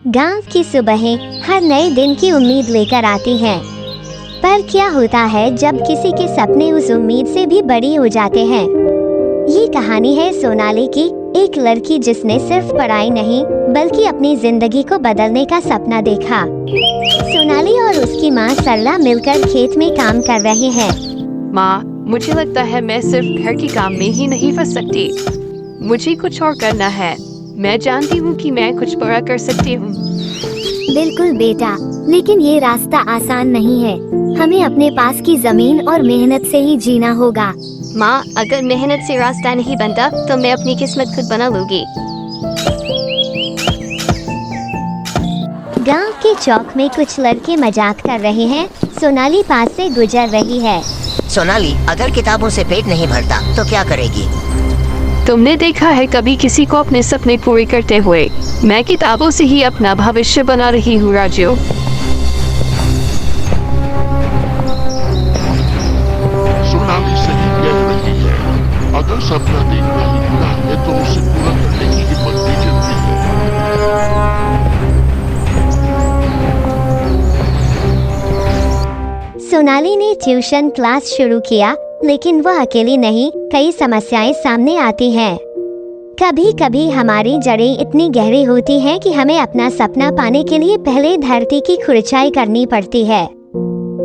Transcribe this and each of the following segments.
गांव की सुबहें हर नए दिन की उम्मीद लेकर आती हैं। पर क्या होता है जब किसी के सपने उस उम्मीद से भी बड़ी हो जाते हैं। ये कहानी है सोनाली की, एक लड़की जिसने सिर्फ पढ़ाई नहीं बल्कि अपनी जिंदगी को बदलने का सपना देखा। सोनाली और उसकी माँ सरला मिलकर खेत में काम कर रहे हैं। माँ, मुझे लगता है मैं सिर्फ घर के काम में ही नहीं फंस सकती। मुझे कुछ और करना है। मैं जानती हूँ कि मैं कुछ बड़ा कर सकती हूँ। बिल्कुल बेटा, लेकिन ये रास्ता आसान नहीं है। हमें अपने पास की जमीन और मेहनत से ही जीना होगा। माँ, अगर मेहनत से रास्ता नहीं बनता तो मैं अपनी किस्मत खुद बना लूंगी। गांव के चौक में कुछ लड़के मजाक कर रहे हैं। सोनाली पास से गुजर रही है। सोनाली, अगर किताबों से पेट नहीं भरता तो क्या करेगी? तुमने देखा है कभी किसी को अपने सपने पूरे करते हुए? मैं किताबों से ही अपना भविष्य बना रही हूँ राजू। सोनाली सही कह रही है। अगर सपना देखना ही बुरा है तो उसे पूरा करने की हिम्मत भी जरूरी है। सोनाली ने ट्यूशन क्लास शुरू किया, लेकिन वह अकेली नहीं, कई समस्याएं सामने आती हैं। कभी कभी हमारी जड़ें इतनी गहरी होती हैं कि हमें अपना सपना पाने के लिए पहले धरती की खुरचाई करनी पड़ती है।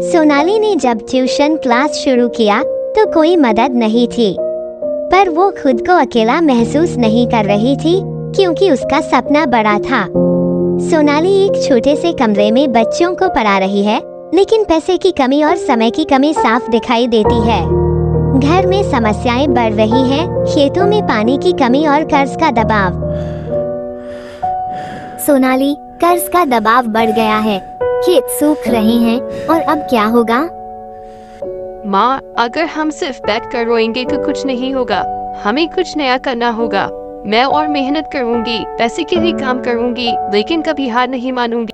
सोनाली ने जब ट्यूशन क्लास शुरू किया तो कोई मदद नहीं थी, पर वो खुद को अकेला महसूस नहीं कर रही थी क्योंकि उसका सपना बड़ा था। सोनाली एक छोटे से कमरे में बच्चों को पढ़ा रही है, लेकिन पैसे की कमी और समय की कमी साफ दिखाई देती है। घर में समस्याएं बढ़ रही हैं, खेतों में पानी की कमी और कर्ज का दबाव। सोनाली, कर्ज का दबाव बढ़ गया है, खेत सूख रहे हैं और अब क्या होगा? माँ, अगर हम सिर्फ बैठ कर रोएंगे तो कुछ नहीं होगा। हमें कुछ नया करना होगा। मैं और मेहनत करूँगी, पैसे के लिए काम करूँगी, लेकिन कभी हार नहीं मानूंगी।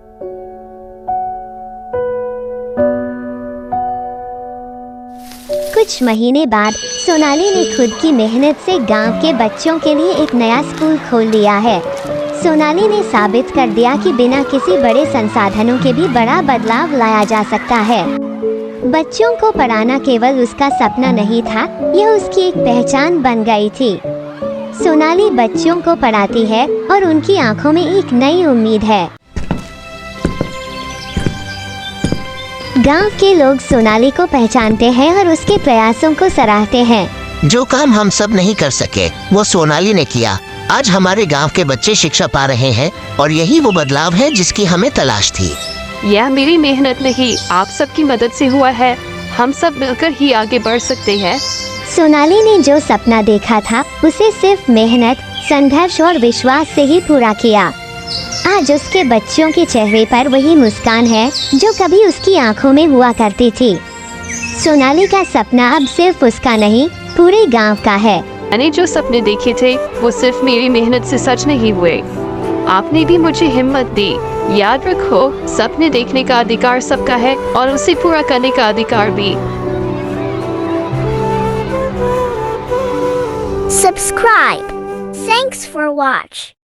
कुछ महीने बाद सोनाली ने खुद की मेहनत से गांव के बच्चों के लिए एक नया स्कूल खोल लिया है। सोनाली ने साबित कर दिया कि बिना किसी बड़े संसाधनों के भी बड़ा बदलाव लाया जा सकता है। बच्चों को पढ़ाना केवल उसका सपना नहीं था, यह उसकी एक पहचान बन गई थी। सोनाली बच्चों को पढ़ाती है और उनकी आंखों में एक नई उम्मीद है। गांव के लोग सोनाली को पहचानते हैं और उसके प्रयासों को सराहते हैं। जो काम हम सब नहीं कर सके वो सोनाली ने किया। आज हमारे गांव के बच्चे शिक्षा पा रहे हैं और यही वो बदलाव है जिसकी हमें तलाश थी। यह मेरी मेहनत नहीं, आप सबकी मदद से हुआ है। हम सब मिलकर ही आगे बढ़ सकते हैं। सोनाली ने जो सपना देखा था उसे सिर्फ मेहनत, संघर्ष और विश्वास से ही पूरा किया। आज उसके बच्चों के चेहरे पर वही मुस्कान है जो कभी उसकी आंखों में हुआ करती थी। सोनाली का सपना अब सिर्फ उसका नहीं, पूरे गांव का है। मैंने जो सपने देखे थे वो सिर्फ मेरी मेहनत से सच नहीं हुए। आपने भी मुझे हिम्मत दी। याद रखो, सपने देखने का अधिकार सबका है और उसे पूरा करने का अधिकार भी। Subscribe. Thanks for watch.